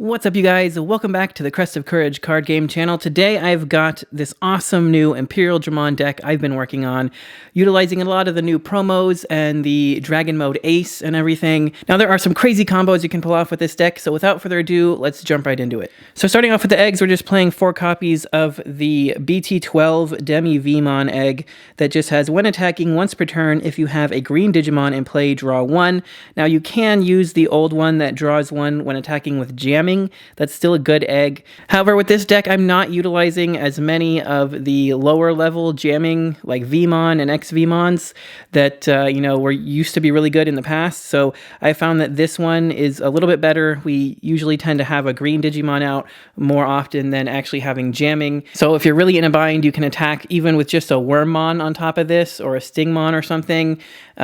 What's up, you guys? Welcome back to the Crest of Courage card game channel. Today I've got this awesome new Imperialdramon deck I've been working on, utilizing a lot of the new promos and the Dragon Mode ACE and everything. Now there are some crazy combos you can pull off with this deck, so without further ado, let's jump right into it. So starting off with the eggs, we're just playing 4 copies of the BT14 Demi Vmon egg that just has when attacking once per turn, if you have a green Digimon in play, draw 1. Now you can use the old one that draws 1 when attacking with Jamming. That's still a good egg. However, with this deck, I'm not utilizing as many of the lower level jamming like Vmon and X-Vmons that, were used to be really good in the past. So I found that this one is a little bit better. We usually tend to have a green Digimon out more often than actually having jamming. So if you're really in a bind, you can attack even with just a Wormmon on top of this or a Stingmon or something,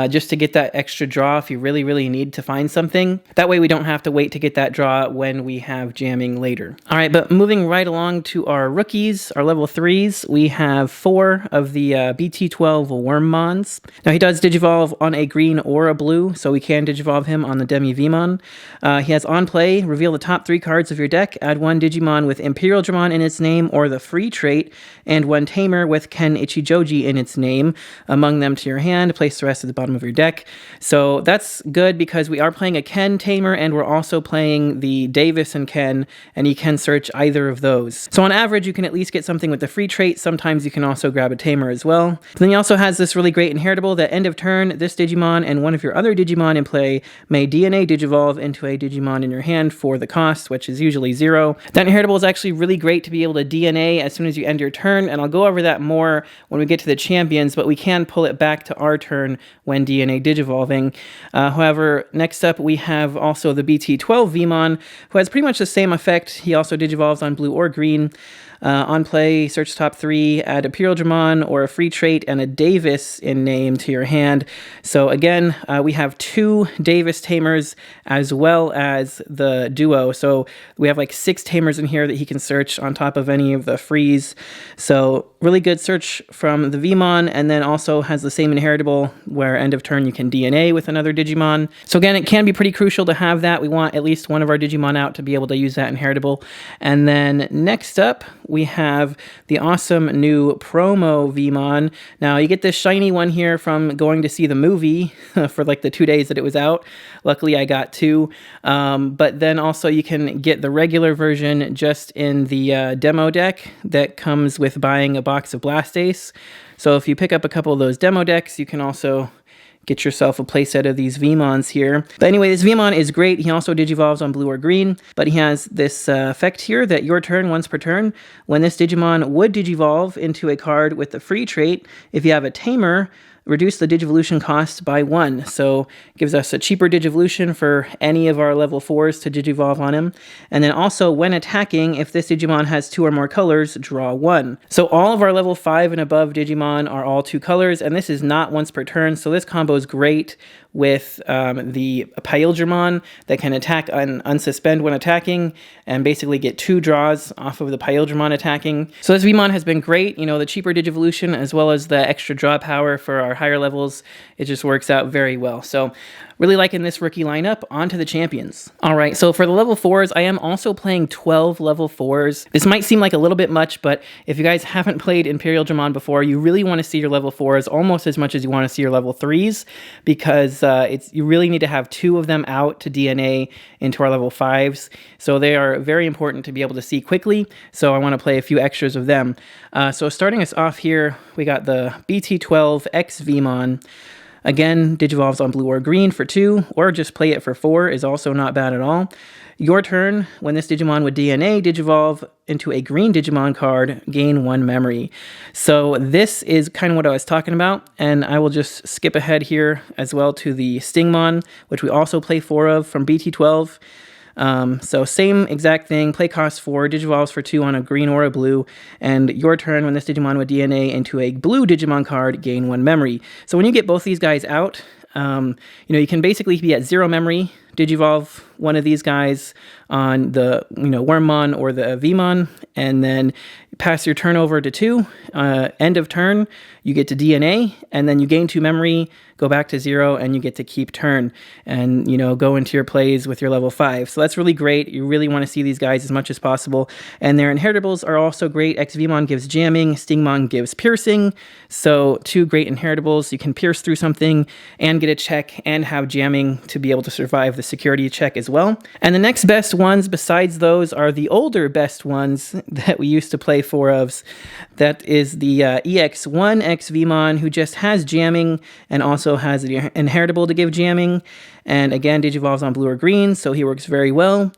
just to get that extra draw if you really, really need to find something. That way we don't have to wait to get that draw when we have jamming later. All right, but moving right along to our rookies, our level 3s, we have 4 of the BT12 Wormmons. Now he does Digivolve on a green or a blue, so we can Digivolve him on the Demi Vmon. He has on play, reveal the top 3 cards of your deck, add 1 Digimon with Imperialdramon in its name or the free trait, and 1 Tamer with Ken Ichijoji in its name among them to your hand. Place the rest at the bottom of your deck. So that's good because we are playing a Ken Tamer and we're also playing the Davis and Ken, and you can search either of those. So on average, you can at least get something with the free trait. Sometimes you can also grab a Tamer as well. And then he also has this really great inheritable that end of turn, this Digimon and one of your other Digimon in play may DNA Digivolve into a Digimon in your hand for the cost, which is usually 0. That inheritable is actually really great to be able to DNA as soon as you end your turn, and I'll go over that more when we get to the champions, but we can pull it back to our turn when DNA Digivolving. However, next up we have also the BT12 Vmon, who has pretty much the same effect. He also Digivolves on blue or green. On play, search top 3, add a Imperialdramon or a free trait and a Davis in name to your hand. So again, we have 2 Davis Tamers as well as the duo. So we have like 6 Tamers in here that he can search on top of any of the frees. So really good search from the Vmon, and then also has the same inheritable where end of turn you can DNA with another Digimon. So again, it can be pretty crucial to have that. We want at least one of our Digimon out to be able to use that inheritable. And then next up, we have the awesome new promo Vmon. Now, you get this shiny one here from going to see the movie for like the 2 days that it was out. Luckily, I got 2. But then also you can get the regular version just in the demo deck that comes with buying a box of Blast Ace. So if you pick up a couple of those demo decks, you can also get yourself a playset of these Vmons here. But anyway, this Vmon is great. He also Digivolves on blue or green, but he has this effect here that your turn, once per turn, when this Digimon would Digivolve into a card with the free trait, if you have a Tamer, reduce the Digivolution cost by 1. So it gives us a cheaper Digivolution for any of our level 4s to Digivolve on him. And then also, when attacking, if this Digimon has 2 or more colors, draw 1. So all of our level 5 and above Digimon are all 2 colors, and this is not once per turn, so this combo is great with the Imperialdramon that can attack and unsuspend when attacking, and basically get 2 draws off of the Imperialdramon attacking. So this Vmon has been great, the cheaper Digivolution as well as the extra draw power for our higher levels. It just works out very well. So really liking this rookie lineup. On to the champions. All right, so for the level 4s, I am also playing 12 level 4s. This might seem like a little bit much, but if you guys haven't played Imperialdramon before, you really want to see your level 4s almost as much as you want to see your level 3s, because you really need to have 2 of them out to DNA into our level 5s. So they are very important to be able to see quickly, so I want to play a few extras of them. So starting us off here, we got the BT12 X Vmon. Again, Digivolves on blue or green for 2, or just play it for 4 is also not bad at all. Your turn, when this Digimon would DNA Digivolve into a green Digimon card, gain 1 memory. So this is kind of what I was talking about, and I will just skip ahead here as well to the Stingmon, which we also play 4 of from BT12. So same exact thing, play cost 4, Digivolves for 2 on a green or a blue, and your turn, when this Digimon would DNA into a blue Digimon card, gain 1 memory. So when you get both these guys out, you can basically be at 0 memory Digivolve one of these guys on the Wormmon or the Vmon, and then pass your turn over to 2. End of turn, you get to DNA, and then you gain 2 memory, go back to 0, and you get to keep turn, and go into your plays with your level 5. So that's really great. You really want to see these guys as much as possible, and their inheritables are also great. XVmon gives jamming, Stingmon gives piercing, so 2 great inheritables. You can pierce through something and get a check and have jamming to be able to survive the security check as well. And the next best ones besides those are the older best ones that we used to play 4-ofs. That is the EX1 XVmon, who just has jamming and also has the inheritable to give jamming. And again, Digivolves on blue or green, so he works very well.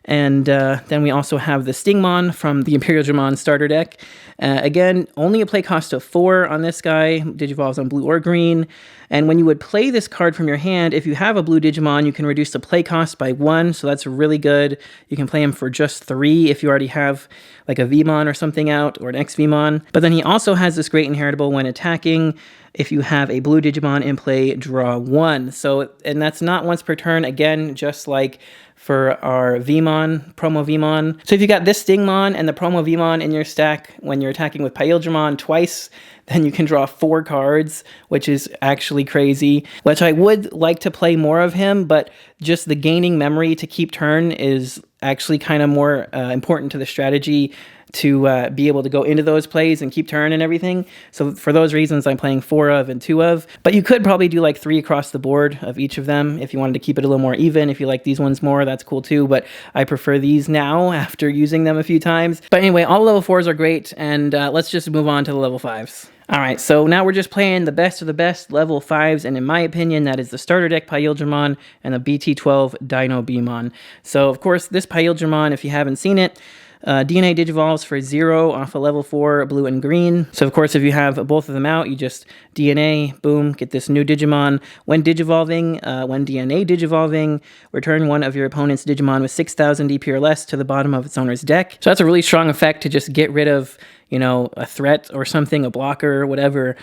And then we also have the Stingmon from the Imperialdramon starter deck. Again, only a play cost of 4 on this guy. Digivolves on blue or green. And when you would play this card from your hand, if you have a blue Digimon, you can reduce the play cost by 1, so that's really good. You can play him for just 3 if you already have like a Vmon or something out, or an XVmon. But then he also has this great inheritable when attacking. If you have a blue Digimon in play, draw 1. So, and that's not once per turn, again, just like for our Vmon, promo Vmon. So if you got this Stingmon and the promo Vmon in your stack when you're attacking with Imperialdramon twice, then you can draw 4 cards, which is actually crazy, which I would like to play more of him, but just the gaining memory to keep turn is actually kind of more important to the strategy to be able to go into those plays and keep turn and everything. So for those reasons, I'm playing 4-of and 2-of. But you could probably do like 3 across the board of each of them if you wanted to keep it a little more even. If you like these ones more, that's cool too. But I prefer these now after using them a few times. But anyway, all level 4s are great. And let's just move on to the level 5s. All right, so now we're just playing the best of the best level 5s, and in my opinion, that is the starter deck Imperialdramon and the BT12 Dino Beamon. So, of course, this Imperialdramon, if you haven't seen it, DNA Digivolves for 0 off a level 4 blue and green. So of course if you have both of them out, you just DNA, boom, get this new Digimon. When Digivolving, when DNA Digivolving, return one of your opponent's Digimon with 6,000 DP or less to the bottom of its owner's deck. So that's a really strong effect to just get rid of, a threat or something, a blocker or whatever.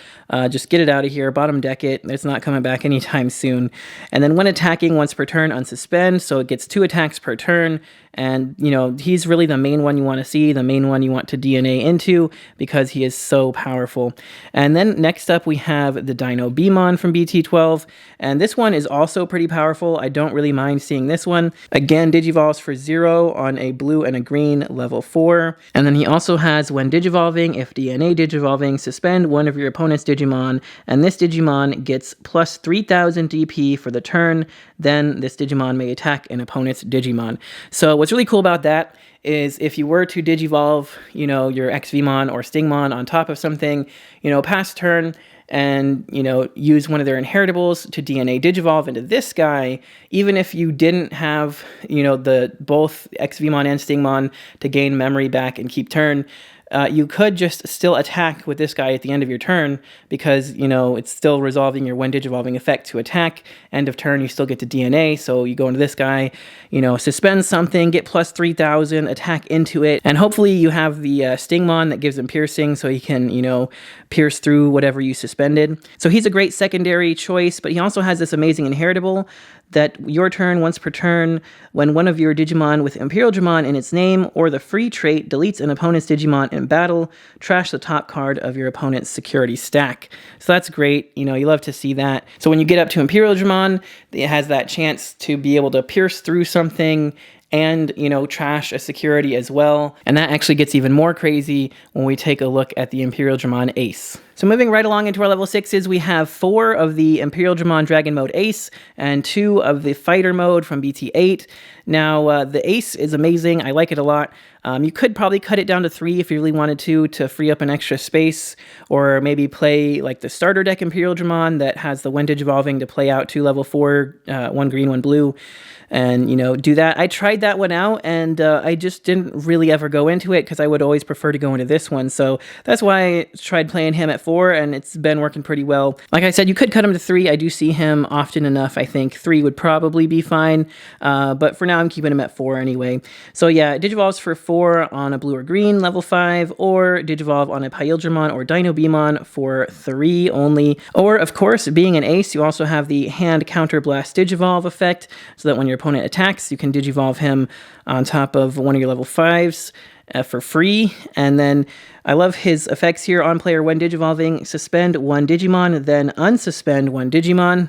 Just get it out of here, bottom deck it. It's not coming back anytime soon. And then when attacking once per turn, unsuspend, so it gets 2 attacks per turn. And, he's really the main one you want to see, the main one you want to DNA into, because he is so powerful. And then next up we have the Dino Beamon from BT12, and this one is also pretty powerful. I don't really mind seeing this one. Again, Digivolves for 0 on a blue and a green level 4. And then he also has, when Digivolving, if DNA Digivolving, suspend one of your opponent's Digimon, and this Digimon gets plus 3,000 DP for the turn, then this Digimon may attack an opponent's Digimon. So what's really cool about that is if you were to Digivolve, your XVmon or Stingmon on top of something, past turn, and, use one of their inheritables to DNA Digivolve into this guy, even if you didn't have, the both XVmon and Stingmon to gain memory back and keep turn, you could just still attack with this guy at the end of your turn because, it's still resolving your when Digivolving effect to attack. End of turn, you still get to DNA, so you go into this guy, suspend something, get plus 3,000, attack into it, and hopefully you have the Stingmon that gives him piercing so he can, pierce through whatever you suspended. So he's a great secondary choice, but he also has this amazing inheritable that your turn, once per turn, when one of your Digimon with Imperialdramon in its name or the free trait deletes an opponent's Digimon in battle, trash the top card of your opponent's security stack. So that's great. You love to see that. So when you get up to Imperialdramon, it has that chance to be able to pierce through something and, trash a security as well. And that actually gets even more crazy when we take a look at the Imperialdramon ACE. So moving right along into our level 6s, we have 4 of the Imperialdramon Dragon Mode ACE and 2 of the Fighter Mode from BT8. Now, the ACE is amazing. I like it a lot. You could probably cut it down to 3 if you really wanted to free up an extra space, or maybe play like the starter deck Imperialdramon that has the when Digivolving to play out 2 level 4, 1 green, 1 blue, and, do that. I tried that one out, and I just didn't really ever go into it because I would always prefer to go into this one. So that's why I tried playing him at 4, and it's been working pretty well. Like I said, you could cut him to 3. I do see him often enough. I think 3 would probably be fine, but for now I'm keeping him at 4 anyway. So yeah, Digivolves for 4 on a blue or green level 5, or Digivolve on a Imperialdramon or Dinobemon for 3 only. Or of course, being an ace, you also have the hand counter blast Digivolve effect, so that when your opponent attacks, you can Digivolve him on top of one of your level 5s. For free. And then I love his effects here on player when Digivolving. Suspend one Digimon, then unsuspend one Digimon.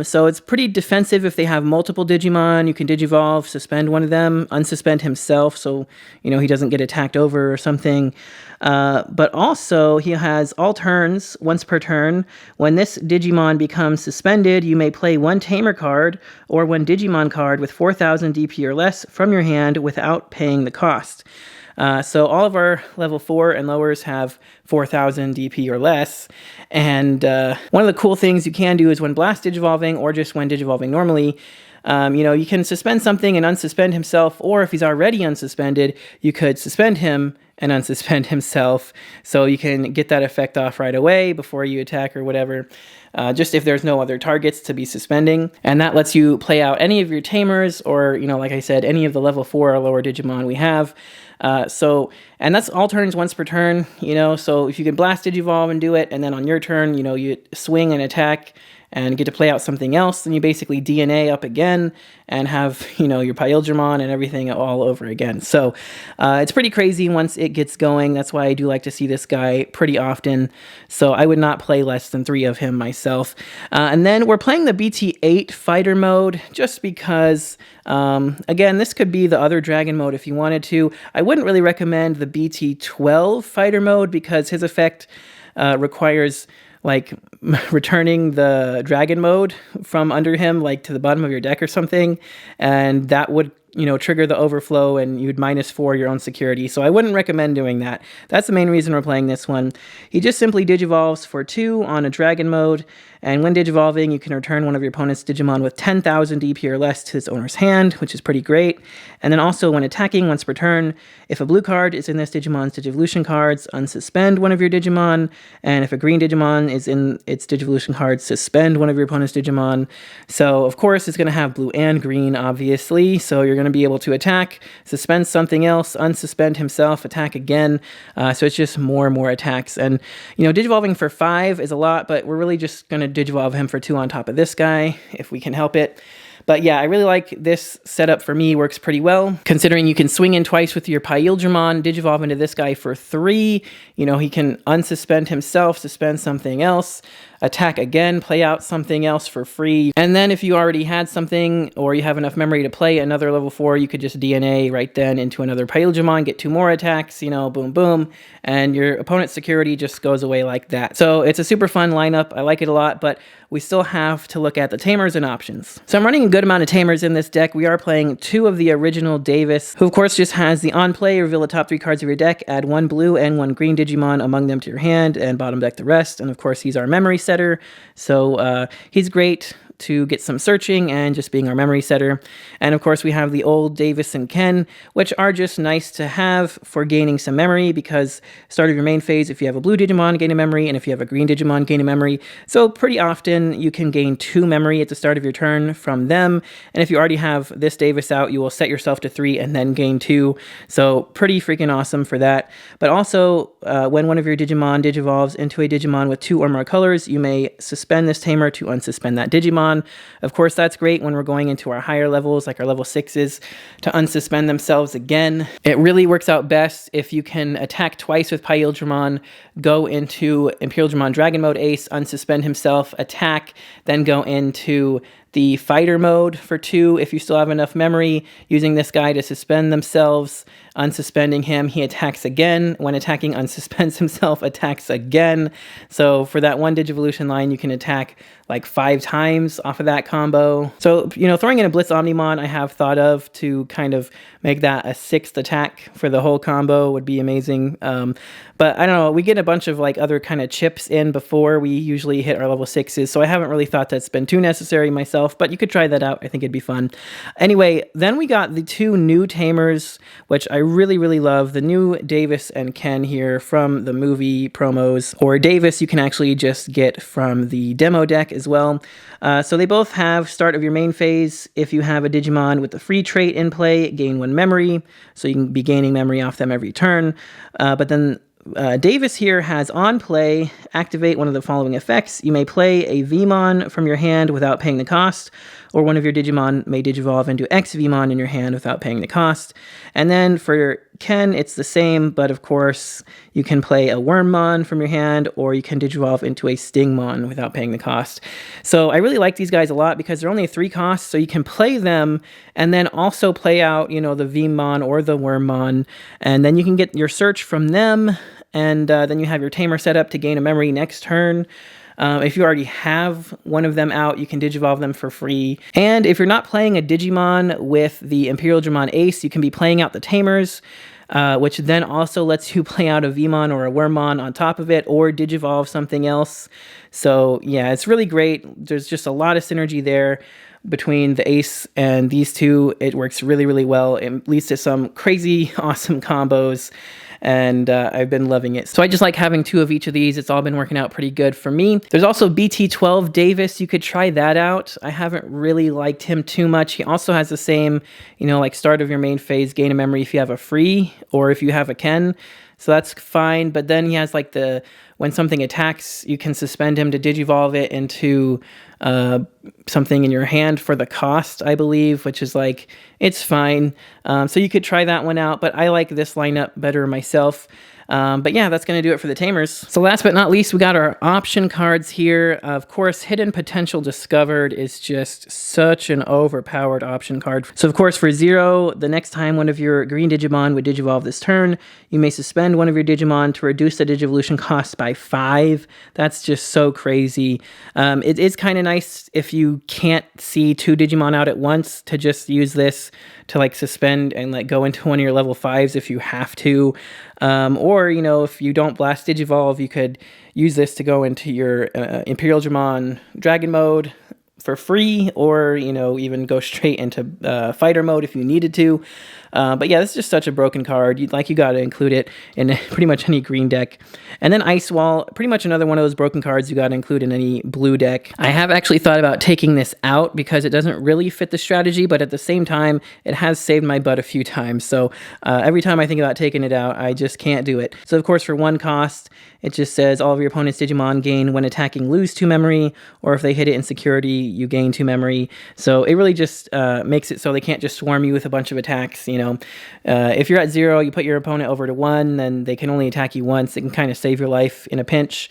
So it's pretty defensive if they have multiple Digimon. You can Digivolve, suspend one of them, unsuspend himself, so you know he doesn't get attacked over or something. But also he has all turns, once per turn. When this Digimon becomes suspended, you may play one Tamer card or one Digimon card with 4,000 DP or less from your hand without paying the cost. So all of our level 4 and lowers have 4,000 DP or less. And one of the cool things you can do is when blast Digivolving, or just when Digivolving normally, you know, you can suspend something and unsuspend himself, or if he's already unsuspended, you could suspend him and unsuspend himself, so you can get that effect off right away before you attack or whatever, just if there's no other targets to be suspending. And that lets you play out any of your Tamers, or, you know, like I said, any of the level 4 or lower Digimon we have. And that's all turns once per turn, you know, so if you can blast Digivolve and do it, and then on your turn, you know, you swing and attack and get to play out something else, then you basically DNA up again and have, you know, your Imperialdramon and everything all over again. So it's pretty crazy once it gets going. That's why I do like to see this guy pretty often. So I would not play less than 3 of him myself. And then we're playing the BT8 fighter mode just because, again, this could be the other dragon mode if you wanted to. I wouldn't really recommend the BT12 fighter mode because his effect requires like returning the dragon mode from under him, like to the bottom of your deck or something, and that would, you know, trigger the overflow and you'd -4 your own security. So I wouldn't recommend doing that. That's the main reason we're playing this one. He just simply Digivolves for 2 on a dragon mode, and when Digivolving, you can return one of your opponent's Digimon with 10,000 DP or less to its owner's hand, which is pretty great. And then also when attacking once per turn, if a blue card is in this Digimon's Digivolution cards, unsuspend one of your Digimon, and if a green Digimon is in its Digivolution cards, suspend one of your opponent's Digimon. So of course it's going to have blue and green, obviously, so you're going to be able to attack, suspend something else, unsuspend himself, attack again. So it's just more and more attacks. And, you know, Digivolving for 5 is a lot, but we're really just going to Digivolve him for 2 on top of this guy, if we can help it. But yeah, I really like this setup. For me, works pretty well, considering you can swing in twice with your Imperialdramon, Digivolve into this guy for 3. You know, he can unsuspend himself, suspend something else, attack again, play out something else for free. And then if you already had something, or you have enough memory to play another level 4, you could just DNA right then into another Imperialdramon, get 2 more attacks, you know, boom, boom, and your opponent's security just goes away like that. So it's a super fun lineup. I like it a lot, but we still have to look at the Tamers and options. So I'm running a good amount of Tamers in this deck. We are playing 2 of the original Davis, who of course just has the on play, reveal the top 3 cards of your deck, add 1 blue and 1 green Digimon among them to your hand, and bottom deck the rest. And of course he's our memory setter, so he's great to get some searching and just being our memory setter. And of course we have the old Davis and Ken, which are just nice to have for gaining some memory, because start of your main phase, if you have a blue Digimon, gain a memory, and if you have a green Digimon, gain a memory. So pretty often you can gain 2 memory at the start of your turn from them, and if you already have this Davis out, you will set yourself to 3 and then gain 2. So pretty freaking awesome for that. But also when one of your Digimon Digivolves into a Digimon with 2 or more colors, you may suspend this Tamer to unsuspend that Digimon. Of course, that's great when we're going into our higher levels, like our level 6s, to unsuspend themselves again. It really works out best if you can attack twice with Imperialdramon, go into Imperialdramon Dragon Mode Ace, unsuspend himself, attack, then go into the fighter mode for 2 if you still have enough memory, using this guy to suspend themselves, unsuspending him, he attacks again. When attacking, unsuspends himself, attacks again. So for that 1 Digivolution line, you can attack like 5 times off of that combo. So, you know, throwing in a Blitz Omnimon I have thought of to kind of make that a 6th attack for the whole combo would be amazing. But I don't know, we get a bunch of like other kind of chips in before we usually hit our level 6s, so I haven't really thought that's been too necessary myself. myself, but you could try that out. I think it'd be fun. Anyway, then we got the two new Tamers, which I really, really love. The new Davis and Ken here from the movie promos, or Davis you can actually just get from the demo deck as well. So they both have start of your main phase. If you have a Digimon with the free trait in play, gain 1 memory, so you can be gaining memory off them every turn. But then Davis here has on play, activate one of the following effects. You may play a Vmon from your hand without paying the cost, or one of your Digimon may Digivolve into X Vmon in your hand without paying the cost. And then for Ken, it's the same, but of course, you can play a Wormmon from your hand, or you can Digivolve into a Stingmon without paying the cost. So I really like these guys a lot because they're only 3 costs, so you can play them and then also play out, you know, the Vmon or the Wormmon, and then you can get your search from them, and then you have your Tamer set up to gain a memory next turn. If you already have one of them out, you can Digivolve them for free. And if you're not playing a Digimon with the Imperialdramon ACE, you can be playing out the Tamers, which then also lets you play out a Vmon or a Wormmon on top of it, or Digivolve something else. So yeah, it's really great. There's just a lot of synergy there between the ACE and these two. It works really, really well. It leads to some crazy, awesome combos. And I've been loving it. So I just like having 2 of each of these. It's all been working out pretty good for me. There's also BT12 Davis. You could try that out. I haven't really liked him too much. He also has the same, you know, like start of your main phase, gain a memory if you have a free, or if you have a Ken. So that's fine. But then he has like the, when something attacks, you can suspend him to Digivolve it into something in your hand for the cost, I believe, which is like, it's fine. So you could try that one out, but I like this lineup better myself. But yeah, that's going to do it for the Tamers. So last but not least, we got our option cards here. Of course, Hidden Potential Discovered is just such an overpowered option card. So of course, for 0, the next time one of your green Digimon would Digivolve this turn, you may suspend one of your Digimon to reduce the Digivolution cost by 5. That's just so crazy. It is kind of nice if you can't see 2 Digimon out at once to just use this to like suspend and like go into one of your level 5s if you have to. Or, you know, if you don't blast Digivolve, you could use this to go into your Imperialdramon Dragon mode for free, or, you know, even go straight into fighter mode if you needed to. But yeah, this is just such a broken card. You got to include it in pretty much any green deck. And then Ice Wall, pretty much another one of those broken cards you got to include in any blue deck. I have actually thought about taking this out because it doesn't really fit the strategy, but at the same time, it has saved my butt a few times. So every time I think about taking it out, I just can't do it. So of course, for 1 cost, it just says all of your opponent's Digimon gain when attacking lose 2 memory, or if they hit it in security, you gain 2 memory. So it really just makes it so they can't just swarm you with a bunch of attacks, you know. If you're at 0, you put your opponent over to 1, then they can only attack you once. It can kind of save your life in a pinch.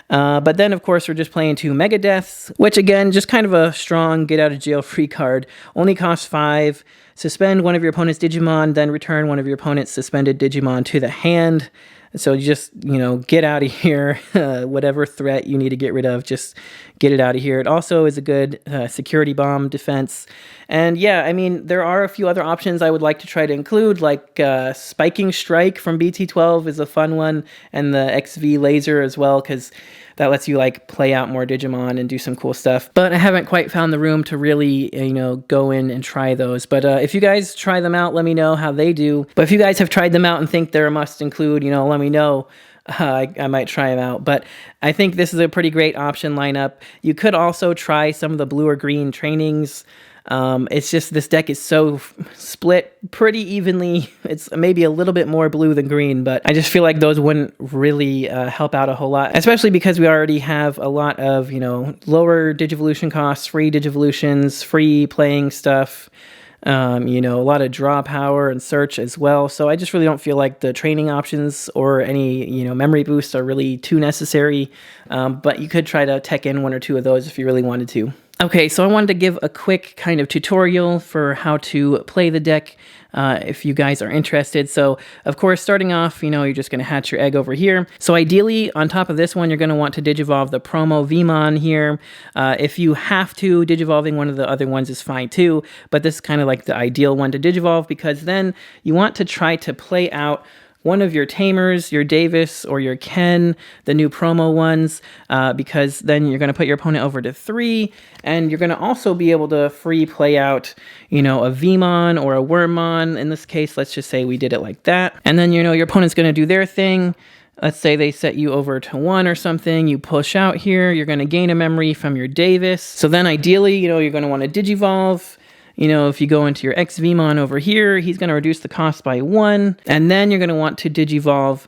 But then, of course, we're just playing 2 Mega Deaths, which, again, just kind of a strong get-out-of-jail-free card. Only costs 5. Suspend one of your opponent's Digimon, then return one of your opponent's suspended Digimon to the hand. So you just, you know, get out of here. Whatever threat you need to get rid of, just get it out of here. It also is a good security bomb defense. And yeah, I mean, there are a few other options I would like to try to include, like Spiking Strike from BT12 is a fun one, and the XV Laser as well, because that lets you like play out more Digimon and do some cool stuff. But I haven't quite found the room to really, you know, go in and try those. But if you guys try them out, let me know how they do. But if you guys have tried them out and think they're a must include, you know, let me know. I might try them out. But I think this is a pretty great option lineup. You could also try some of the blue or green trainings. It's just this deck is so split pretty evenly. It's maybe a little bit more blue than green, but I just feel like those wouldn't really help out a whole lot, especially because we already have a lot of, you know, lower Digivolution costs, free Digivolutions, free playing stuff, you know, a lot of draw power and search as well. So I just really don't feel like the training options or any, you know, memory boosts are really too necessary. But you could try to tech in 1 or 2 of those if you really wanted to. Okay, so I wanted to give a quick kind of tutorial for how to play the deck if you guys are interested. So, of course, starting off, you know, you're just going to hatch your egg over here. So ideally, on top of this one, you're going to want to Digivolve the promo Vmon here. If you have to, Digivolving one of the other ones is fine too, but this is kind of like the ideal one to Digivolve, because then you want to try to play out one of your Tamers, your Davis, or your Ken, the new promo ones, because then you're going to put your opponent over to 3, and you're going to also be able to free play out, you know, a Vmon or a Wormmon. In this case, let's just say we did it like that. And then, you know, your opponent's going to do their thing. Let's say they set you over to 1 or something, you push out here, you're going to gain a memory from your Davis. So then ideally, you know, you're going to want to Digivolve. You know, if you go into your X-Vmon over here, he's going to reduce the cost by 1. And then you're going to want to Digivolve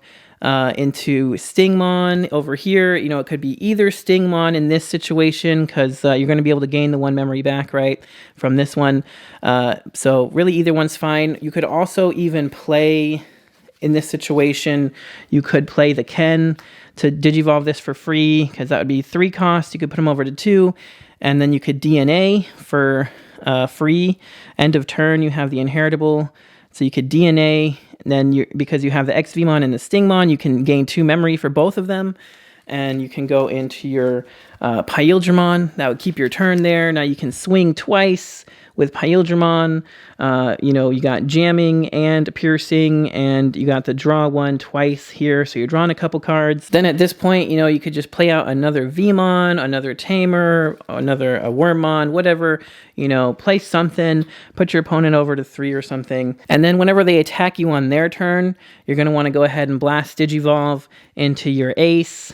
into Stingmon over here. You know, it could be either Stingmon in this situation, because you're going to be able to gain the 1 memory back, right, from this one. So really either one's fine. You could also even play, in this situation, you could play the Ken to Digivolve this for free, because that would be 3 costs. You could put him over to 2. And then you could DNA for free. End of turn, you have the inheritable. So you could DNA, and then because you have the X-Vmon and the Stingmon, you can gain 2 memory for both of them. And you can go into your Imperialdramon. That would keep your turn there. Now you can swing twice with Imperialdramon. You know, you got jamming and piercing, and you got the draw 1 twice here. So you're drawing a couple cards. Then at this point, you know, you could just play out another Vmon, another Tamer, another a Wormmon, whatever. You know, play something, put your opponent over to 3 or something. And then whenever they attack you on their turn, you're going to want to go ahead and blast Digivolve into your Ace,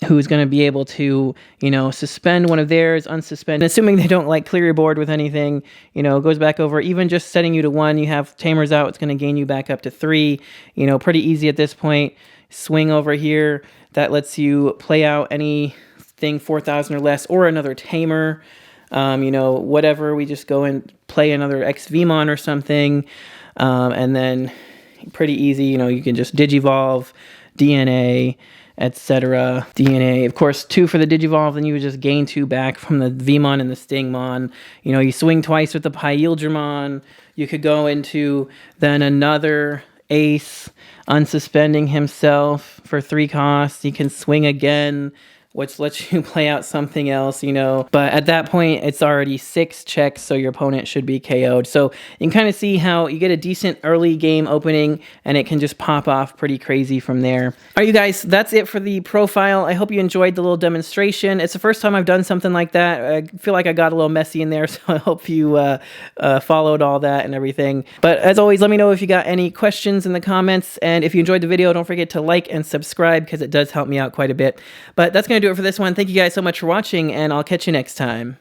who's going to be able to, you know, suspend one of theirs, unsuspend, assuming they don't, like, clear your board with anything, you know, goes back over. Even just setting you to 1, you have Tamers out, it's going to gain you back up to 3, you know, pretty easy at this point. Swing over here, that lets you play out anything 4,000 or less, or another Tamer, you know, whatever. We just go and play another X-Vmon or something, and then pretty easy, you know, you can just Digivolve, DNA, etc. DNA, of course, 2 for the Digivolve, then you would just gain 2 back from the Vmon and the Stingmon. You know, you swing twice with the Imperialdramon. You could go into then another Ace, unsuspending himself for 3 costs. You can swing again, which lets you play out something else, you know. But at that point, it's already 6 checks, so your opponent should be KO'd. So you can kind of see how you get a decent early game opening, and it can just pop off pretty crazy from there. All right, you guys, that's it for the profile. I hope you enjoyed the little demonstration. It's the first time I've done something like that. I feel like I got a little messy in there, so I hope you followed all that and everything. But as always, let me know if you got any questions in the comments, and if you enjoyed the video, don't forget to like and subscribe, because it does help me out quite a bit. But that's going to do it for this one. Thank you guys so much for watching, and I'll catch you next time.